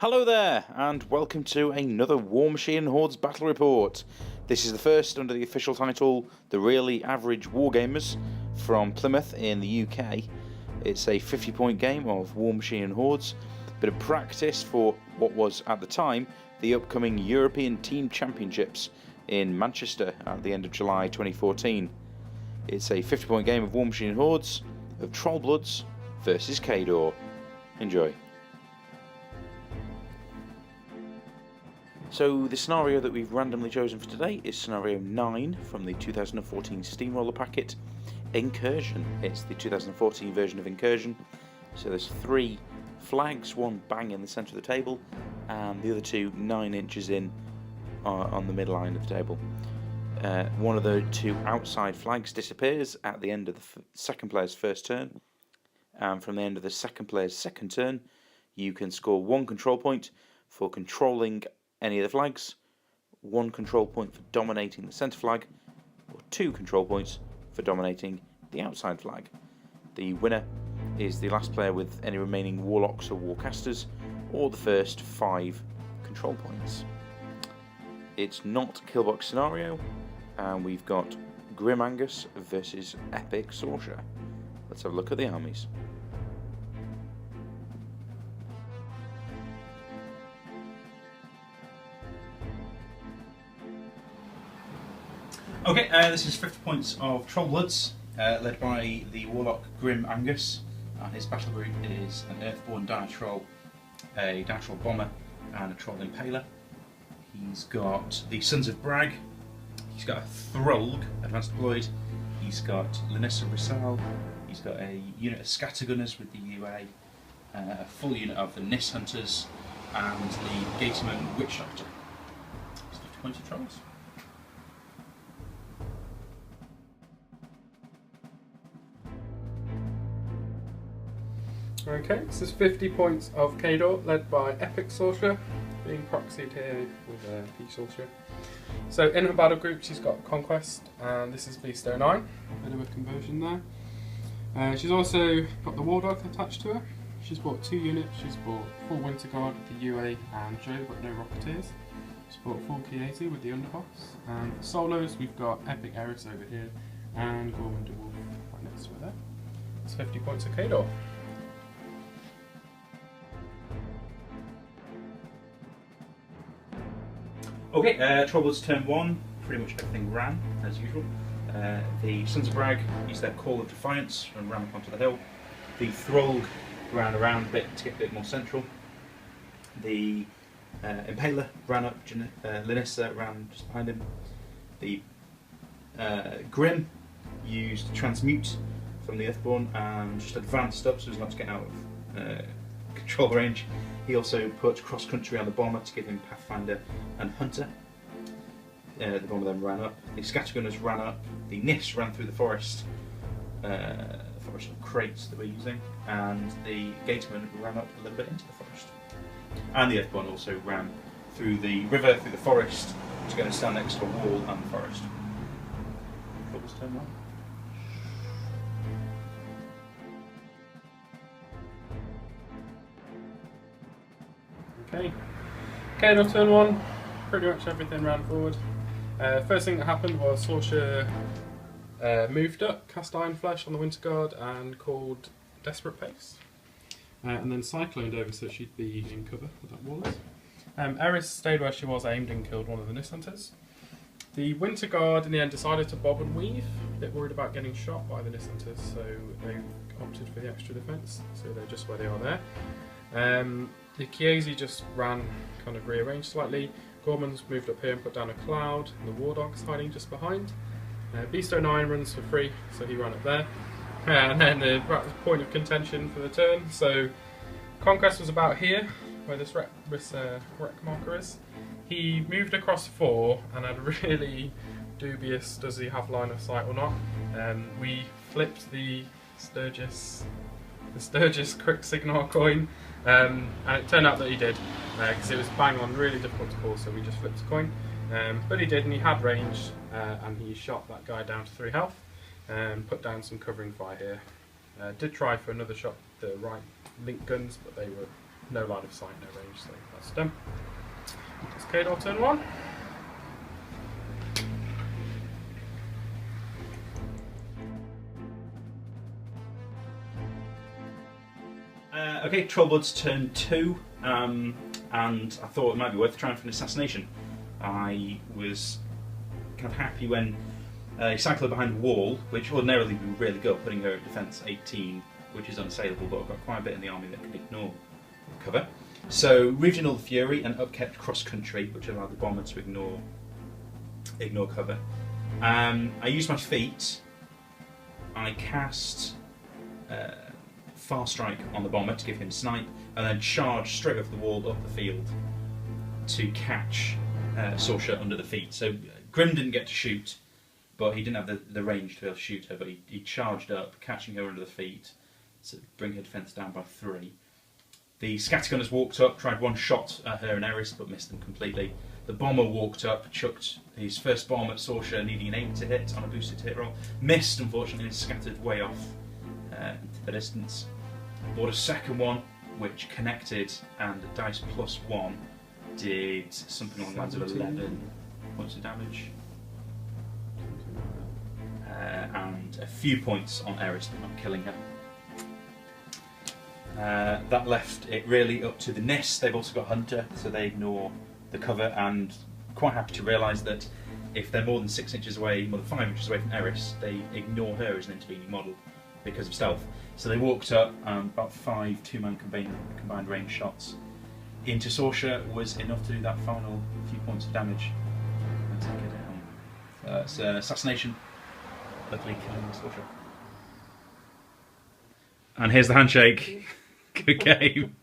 Hello there, and welcome to another Warmachine Hordes battle report. This is the first under the official title, The Really Average Wargamers, from Plymouth in the UK. It's a 50-point game of Warmachine Hordes, bit of practice for what was, at the time, the upcoming European Team Championships in Manchester at the end of July 2014. It's a 50-point game of Warmachine Hordes of Trollbloods versus Khador. Enjoy. So the scenario that we've randomly chosen for today is scenario 9 from the 2014 Steamroller packet, Incursion. It's the 2014 version of Incursion. So there's 3 flags, one bang in the centre of the table, and the other 2 9 inches in on the midline of the table. One of the 2 outside flags disappears at the end of the second player's first turn, and from the end of the second player's second turn, you can score 1 control point for controlling any of the flags, 1 control point for dominating the centre flag, or 2 control points for dominating the outside flag. The winner is the last player with any remaining warlocks or warcasters, or the first 5 control points. It's not Killbox scenario, and we've got Grim Angus versus eSorscha. Let's have a look at the armies. Okay, this is 50 points of Trollbloods, led by the Warlock Grim Angus, and his battle group is an Earthborn Dire Troll, a Dire Troll Bomber, and a Troll Impaler. He's got the Sons of Brag, he's got a Throlg, Advanced Deployed, he's got Linessa Rissal, he's got a unit of Scattergunners with the UA, a full unit of the Nis Hunters, and the Gateman Witch Doctor. It's 50 points of Trolls. Okay, this is 50 points of Khador, led by eSorscha, being proxied here with eSorscha. So in her battle group she's got Conquest, and this is Beast 09, a bit of a conversion there. She's also got the War Dog attached to her. She's bought 2 units, she's bought full Winter Guard with the UA and Joe, but no Rocketeers. She's bought full Chiesi with the Underboss, and for solos we've got Epic Eris over here, and Gorman DeWolf right next to her there. It's 50 points of Khador. Okay, Trollbloods turn 1, pretty much everything ran, as usual. The Sons of Brag used their Call of Defiance and ran up onto the hill. The Throlg ran around a bit to get a bit more central. The Impaler ran up, Linessa ran just behind him. The Grim used Transmute from the Earthborn and just advanced up so as not to get out of control range. He also put Cross Country on the Bomber to give him Pathfinder and Hunter. The Bomber then ran up. The Scattergunners ran up. The Nis ran through the forest of crates that we're using, and the Gateman ran up a little bit into the forest. And the Earthborn also ran through the river, through the forest, to go and stand next to a wall and the forest. Trollbloods turn 1. Okay, Khador turn 1, pretty much everything ran forward. First thing that happened was Sorscha moved up, cast Iron Flesh on the Winter Guard and called Desperate Pace. And then cycloned over so she'd be in cover with that wall is. Eris stayed where she was, aimed and killed one of the Nis Hunters. The Winter Guard in the end decided to bob and weave, a bit worried about getting shot by the Nis Hunters, so they opted for the extra defence, so they're just where they are there. The Chiesi just ran, kind of rearranged slightly. Gorman's moved up here and put down a cloud, and the War Dog's hiding just behind. Beast 09 runs for free, so he ran up there. And then the point of contention for the turn. So Conquest was about here, where this wreck marker is. He moved across 4 and had really dubious, does he have line of sight or not? We flipped the Sturgis quick signal coin, and it turned out that he did, because it was bang on, really difficult to call, so we just flipped a coin. But he did, and he had range, and he shot that guy down to 3 health, and put down some covering fire here. Did try for another shot, the right link guns, but they were no line of sight, no range, so that's done. It's Khador turn 1. Okay, Trollbloods turn 2, and I thought it might be worth trying for an assassination. I was kind of happy when a cycler behind a wall, which ordinarily would be really good, putting her at defence 18, which is unassailable, but I've got quite a bit in the army that can ignore cover. So, Regional Fury and upkept cross country, which allowed the bomber to ignore cover. I used my feet. I cast Far Strike on the bomber to give him snipe, and then charged straight off the wall up the field to catch eSorscha under the feet. So Grim didn't get to shoot, but he didn't have the range to be able to shoot her, but he charged up, catching her under the feet to bring her defence down by 3. The scattergunners walked up, tried one shot at her and Eris, but missed them completely. The bomber walked up, chucked his first bomb at eSorscha, needing an 8 to hit on a boosted hit roll. Missed, unfortunately, and scattered way off into the distance. Bought a second one, which connected, and dice +1 did something along the lines of 11 points of damage. And a few points on Eris, but not killing her. That left it really up to the NIS. They've also got Hunter, so they ignore the cover, and quite happy to realise that if they're more than 6 inches away, more than 5 inches away from Eris, they ignore her as an intervening model because of stealth. So they walked up, about 5 2-man combined range shots into eSorscha was enough to do that final few points of damage and take her down. It's assassination, luckily killing eSorscha. And here's the handshake. Good game.